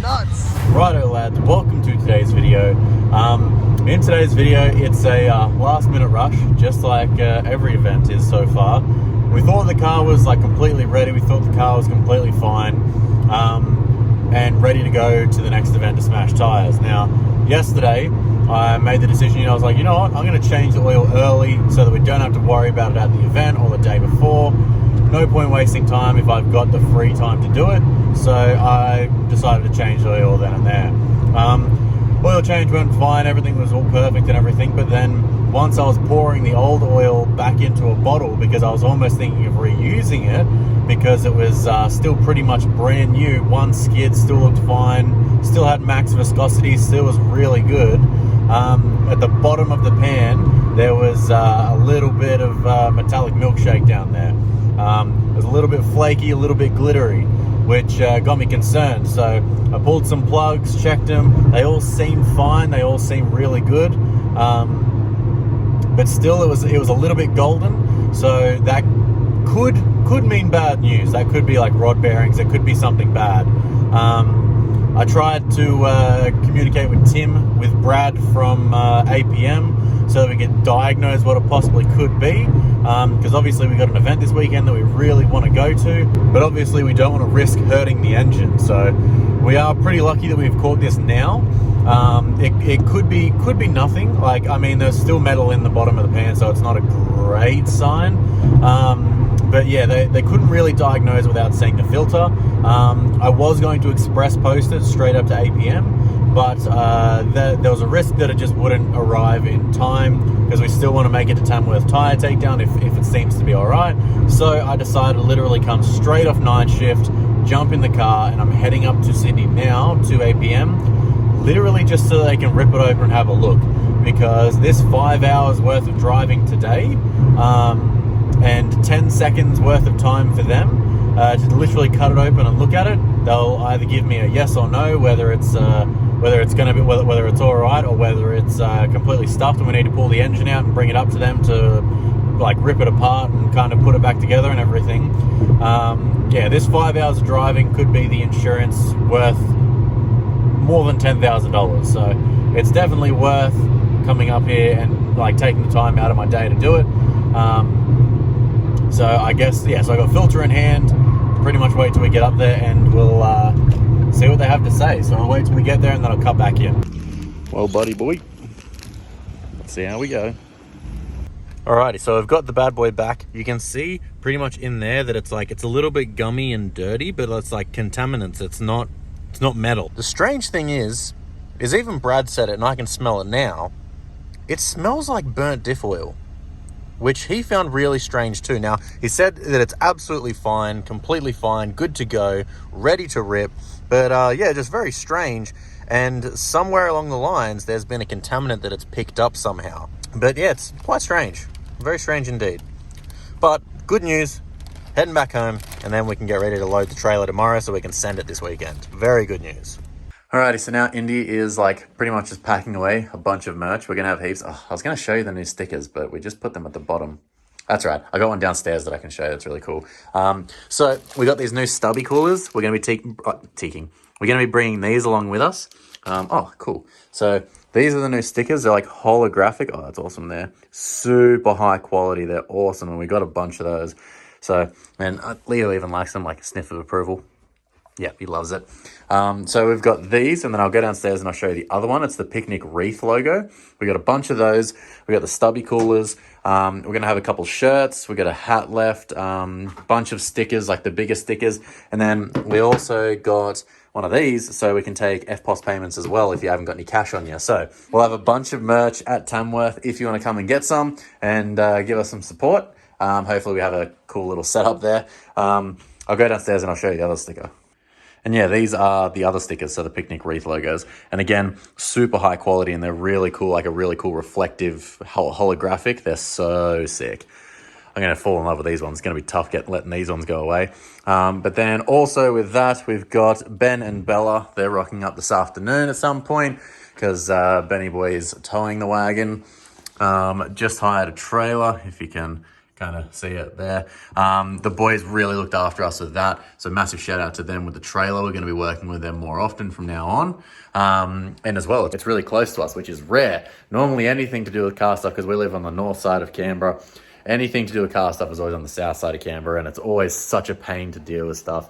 nuts. Righto lads, welcome to today's video. In today's video, it's a last minute rush, just like every event is so far. We thought the car was like completely ready, we thought the car was completely fine, and ready to go to the next event to smash tyres. Now, yesterday, I made the decision, I was like, you know what, I'm going to change the oil early so that we don't have to worry about it at the event or the day before. No point wasting time if I've got the free time to do it. So I decided to change the oil then and there. Oil change went fine, everything was all perfect and everything, but then once I was pouring the old oil back into a bottle, because I was almost thinking of reusing it, because it was still pretty much brand new, one skid still looked fine, still had max viscosity, still was really good. At the bottom of the pan, there was a little bit of metallic milkshake down there. It was a little bit flaky, a little bit glittery, which got me concerned. So I pulled some plugs, checked them. They all seemed fine. They all seemed really good. But still, it was a little bit golden. So that could mean bad news. That could be like rod bearings. It could be something bad. I tried to communicate with Tim, with Brad from APM, so that we could diagnose what it possibly could be. Because obviously we got an event this weekend that we really want to go to, but obviously we don't want to risk hurting the engine. So we are pretty lucky that we've caught this now. It could be nothing. Like, I mean, there's still metal in the bottom of the pan, so it's not a great sign. But yeah, they couldn't really diagnose without seeing the filter. I was going to express post it straight up to APM, but there was a risk that it just wouldn't arrive in time, because we still want to make it to Tamworth Tyre Takedown if it seems to be alright. So I decided to literally come straight off night shift, jump in the car, and I'm heading up to Sydney now to APM, literally just so they can rip it open and have a look, because this 5 hours worth of driving today, and 10 seconds worth of time for them to literally cut it open and look at it. They'll either give me a yes or no, whether it's going to be whether it's all right or whether it's completely stuffed and we need to pull the engine out and bring it up to them to like rip it apart and kind of put it back together and everything. Yeah, this 5 hours of driving could be the insurance worth more than $10,000. So it's definitely worth coming up here and like taking the time out of my day to do it. So I guess, yeah, so I got filter in hand, pretty much wait till we get up there and we'll see what they have to say. So I'll wait till we get there and then I'll cut back in. Well, buddy boy, let's see how we go. Alrighty, so I've got the bad boy back. You can see pretty much in there that it's a little bit gummy and dirty, but it's like contaminants. It's not metal. The strange thing is even Brad said it and I can smell it now. It smells like burnt diff oil, which he found really strange too. Now, he said that it's absolutely fine, completely fine, good to go, ready to rip. But yeah, just very strange. And somewhere along the lines, there's been a contaminant that it's picked up somehow. But yeah, it's quite strange. Very strange indeed. But good news, heading back home, and then we can get ready to load the trailer tomorrow so we can send it this weekend. Very good news. Alrighty, so now Indy is like pretty much just packing away a bunch of merch. We're going to have heaps. Oh, I was going to show you the new stickers, but we just put them at the bottom. That's right. I got one downstairs that I can show you. That's really cool. So we got these new stubby coolers. We're going to be We're going to be bringing these along with us. Oh, cool. So these are the new stickers. They're like holographic. Oh, that's awesome there. Super high quality. They're awesome. And we got a bunch of those. So, and Leo even likes them, like a sniff of approval. Yeah, he loves it. So we've got these, and then I'll go downstairs and I'll show you the other one. It's the Picnic Wreath logo. We got a bunch of those. We got the stubby coolers. We're going to have a couple shirts. We got a hat left, bunch of stickers, like the bigger stickers. And then we also got one of these so we can take FPOS payments as well if you haven't got any cash on you. So we'll have a bunch of merch at Tamworth if you want to come and get some and give us some support. Hopefully we have a cool little setup there. I'll go downstairs and I'll show you the other sticker. And yeah, these are the other stickers, so the Picnic Wreath logos. And again, super high quality, and they're really cool, like a really cool reflective holographic. They're so sick. I'm going to fall in love with these ones. It's going to be tough letting these ones go away. But then also with that, we've got Ben and Bella. They're rocking up this afternoon at some point because Benny Boy is towing the wagon. Just hired a trailer, if you can kind of see it there. The boys really looked after us with that. So massive shout out to them with the trailer. We're going to be working with them more often from now on. And as well, it's really close to us, which is rare. Normally anything to do with car stuff, because we live on the north side of Canberra, anything to do with car stuff is always on the south side of Canberra, and it's always such a pain to deal with stuff.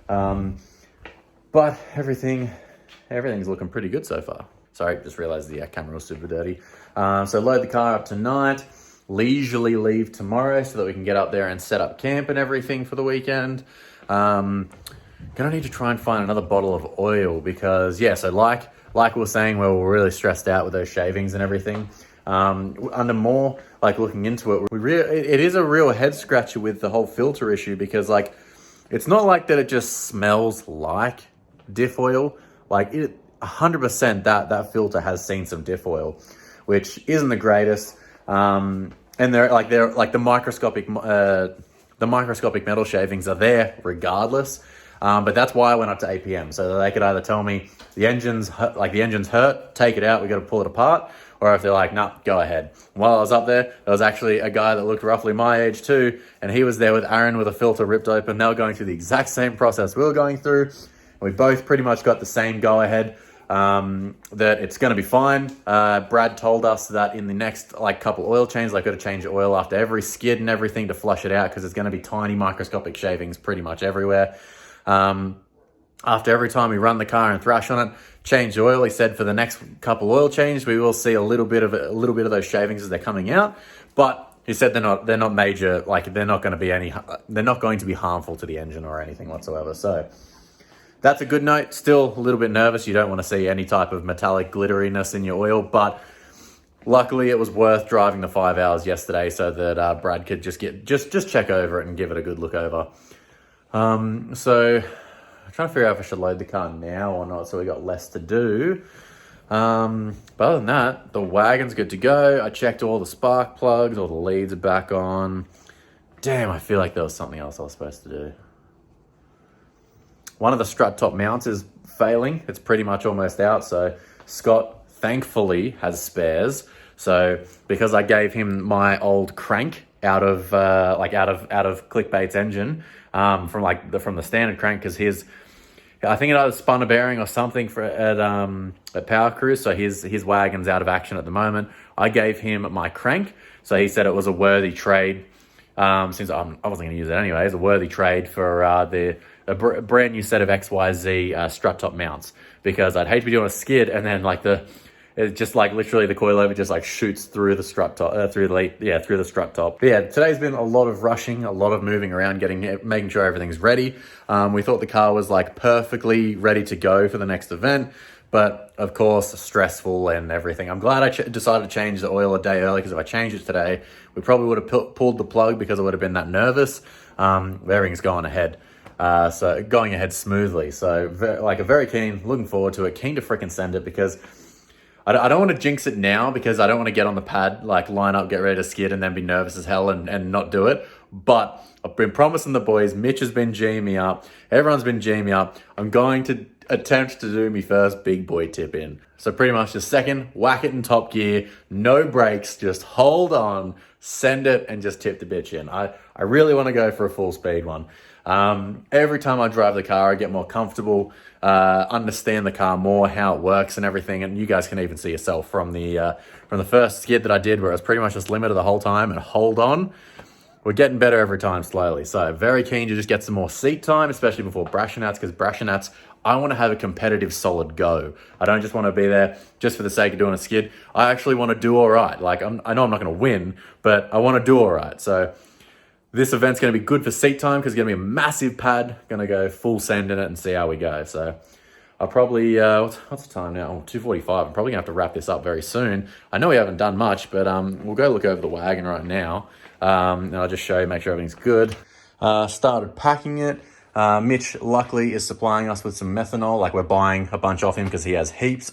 But everything's looking pretty good so far. Sorry, just realized the camera was super dirty. So load the car up tonight, leisurely leave tomorrow so that we can get up there and set up camp and everything for the weekend. Gonna need to try and find another bottle of oil because, yeah, so like we were saying, where we're really stressed out with those shavings and everything. Under more, like looking into it, it is a real head scratcher with the whole filter issue because, like, it's not like that it just smells like diff oil. Like, it 100% that filter has seen some diff oil, which isn't the greatest. And they're like the microscopic metal shavings are there regardless. But that's why I went up to APM, so that they could either tell me the engine's hurt, take it out, we got to pull it apart, or if they're like, nah, go ahead. While I was up there was actually a guy that looked roughly my age too, and he was there with Aaron with a filter ripped open. They were going through the exact same process we were going through. We both pretty much got the same go-ahead, that it's going to be fine. Brad told us that in the next couple oil changes, I've got to change the oil after every skid and everything to flush it out because there's going to be tiny microscopic shavings pretty much everywhere. After every time we run the car and thrash on it, change the oil. He said for the next couple oil changes, we will see a little bit of those shavings as they're coming out, but he said they're not major. Like they're not going to be harmful to the engine or anything whatsoever. So that's a good note. Still a little bit nervous. You don't want to see any type of metallic glitteriness in your oil, but luckily it was worth driving the 5 hours yesterday so that Brad could just check over it and give it a good look over. So I'm trying to figure out if I should load the car now or not, so we got less to do. But other than that, the wagon's good to go. I checked all the spark plugs, all the leads are back on. Damn, I feel like there was something else I was supposed to do. One of the strut top mounts is failing. It's pretty much almost out, so Scott thankfully has spares. So because I gave him my old crank out of Clickbait's engine, from the standard crank, because I think it either spun a bearing or something at Power Cruise, so his wagon's out of action at the moment. I gave him my crank, so he said it was a worthy trade. Since I wasn't going to use it anyway, it's a worthy trade for a brand new set of XYZ strut top mounts, because I'd hate to be doing a skid and then it's just literally the coilover just shoots through the strut top, through the strut top. But yeah, today's been a lot of rushing, a lot of moving around, making sure everything's ready. We thought the car was perfectly ready to go for the next event, but of course, stressful and everything. I'm glad I decided to change the oil a day early, because if I changed it today, we probably would have pulled the plug because I would have been that nervous. Everything's going ahead. So going ahead smoothly. So very keen, looking forward to it, keen to freaking send it, because I don't want to jinx it now, because I don't want to get on the pad, line up, get ready to skid, and then be nervous as hell and not do it. But I've been promising the boys, Mitch has been G'ing me up, everyone's been G'ing me up. I'm going to attempt to do my first big boy tip in. So pretty much the second, whack it in top gear, no brakes, just hold on, send it, and just tip the bitch in. I really want to go for a full speed one. Every time I drive the car, I get more comfortable, understand the car more, how it works and everything. And you guys can even see yourself from the first skid that I did, where I was pretty much just limited the whole time and hold on. We're getting better every time slowly. So very keen to just get some more seat time, especially before Brashenats, because Brashenats, I want to have a competitive solid go. I don't just want to be there just for the sake of doing a skid. I actually want to do all right. I know I'm not going to win, but I want to do all right. So this event's going to be good for seat time, because it's going to be a massive pad. Going to go full send in it and see how we go. So I'll probably, what's the time now? Oh, 2:45. I'm probably going to have to wrap this up very soon. I know we haven't done much, but we'll go look over the wagon right now. And I'll just show you, make sure everything's good. Started packing it. Mitch, luckily, is supplying us with some methanol. We're buying a bunch off him because he has heaps.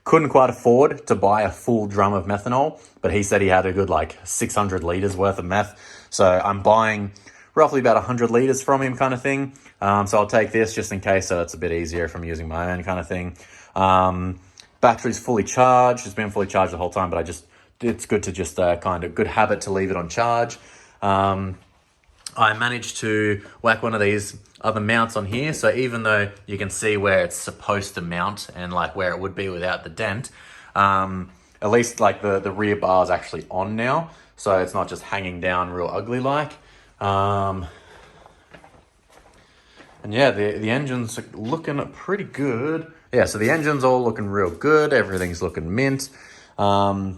Couldn't quite afford to buy a full drum of methanol, but he said he had a good 600 liters worth of meth. So I'm buying roughly about 100 liters from him, kind of thing. So I'll take this just in case, so it's a bit easier if I'm using my own, kind of thing. Battery's fully charged. It's been fully charged the whole time, but it's good to just good habit to leave it on charge. I managed to whack one of these other mounts on here. So even though you can see where it's supposed to mount and like where it would be without the dent, at least like the rear bar is actually on now. So it's not just hanging down real ugly like. And yeah, the engine's looking pretty good. Yeah, so the engine's all looking real good. Everything's looking mint. So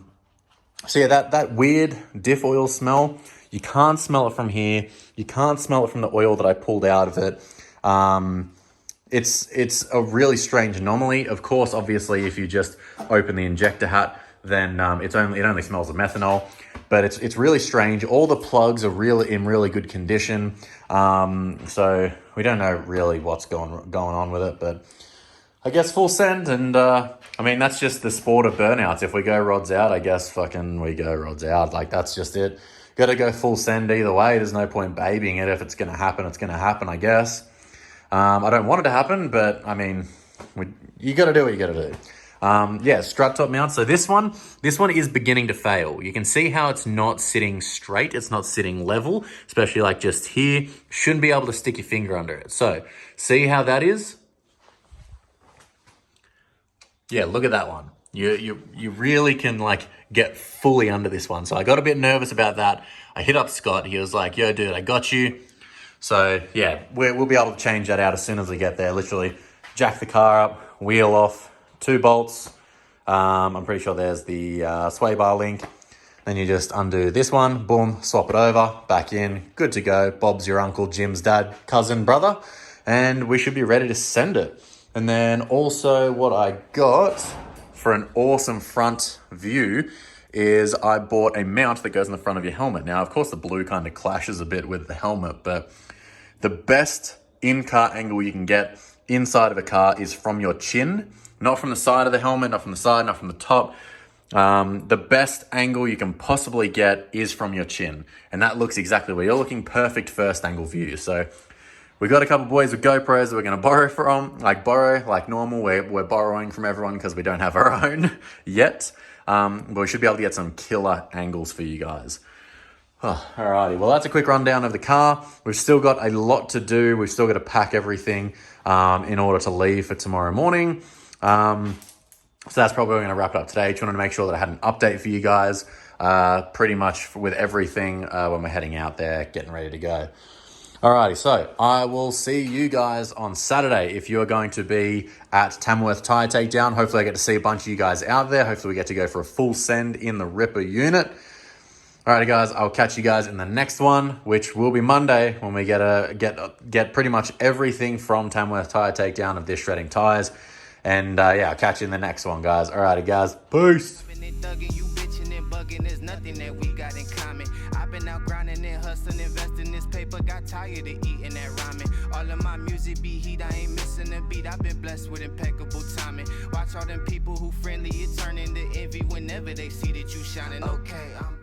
yeah, that weird diff oil smell, you can't smell it from here. You can't smell it from the oil that I pulled out of it. It's a really strange anomaly. Of course, obviously, if you just open the injector hat, then it only smells of methanol. But it's really strange. All the plugs are in really good condition. So we don't know really what's going on with it, but I guess full send. And I mean, that's just the sport of burnouts. If we go rods out, I guess fucking we go rods out. Like, that's just it. Got to go full send either way. There's no point babying it. If it's going to happen, it's going to happen, I guess. I don't want it to happen, but I mean, you got to do what you got to do. Yeah, strut top mount. So this one is beginning to fail. You can see how it's not sitting straight. It's not sitting level, especially like just here. Shouldn't be able to stick your finger under it. So see how that is? Yeah, look at that one. You really can like get fully under this one. So I got a bit nervous about that. I hit up Scott. He was like, yo, dude, I got you. So yeah, we'll be able to change that out as soon as we get there. Literally jack the car up, wheel off, 2 bolts. I'm pretty sure there's the sway bar link. Then you just undo this one, boom, swap it over, back in, good to go. Bob's your uncle, Jim's dad, cousin, brother. And we should be ready to send it. And then also what I got for an awesome front view is I bought a mount that goes in the front of your helmet. Now, of course, the blue kind of clashes a bit with the helmet, but the best in-car angle you can get inside of a car is from your chin, not from the side of the helmet, not from the side, not from the top. The best angle you can possibly get is from your chin. And that looks exactly where you're looking. Perfect first angle view. So we got a couple boys with GoPros that we're going to borrow like normal. We're borrowing from everyone because we don't have our own yet. But we should be able to get some killer angles for you guys. Oh, alrighty, well, that's a quick rundown of the car. We've still got a lot to do. We've still got to pack everything in order to leave for tomorrow morning. So that's probably going to wrap it up today. Just wanted to make sure that I had an update for you guys pretty much with everything when we're heading out there, getting ready to go. Alrighty, so I will see you guys on Saturday if you're going to be at Tamworth Tyre Takedown. Hopefully I get to see a bunch of you guys out there. Hopefully we get to go for a full send in the Ripper unit. Alrighty guys, I'll catch you guys in the next one, which will be Monday when we get pretty much everything from Tamworth Tyre Takedown of this shredding tires. And yeah, I'll catch you in the next one, guys. Alrighty guys, peace. There's nothing that we got in common. I've been out grinding and hustling, investing this paper, got tired of eating that ramen. All of my music be heat, I ain't missing a beat. I've been blessed with impeccable timing. Watch all them people who friendly, it turn into envy whenever they see that you shining. Okay, I'm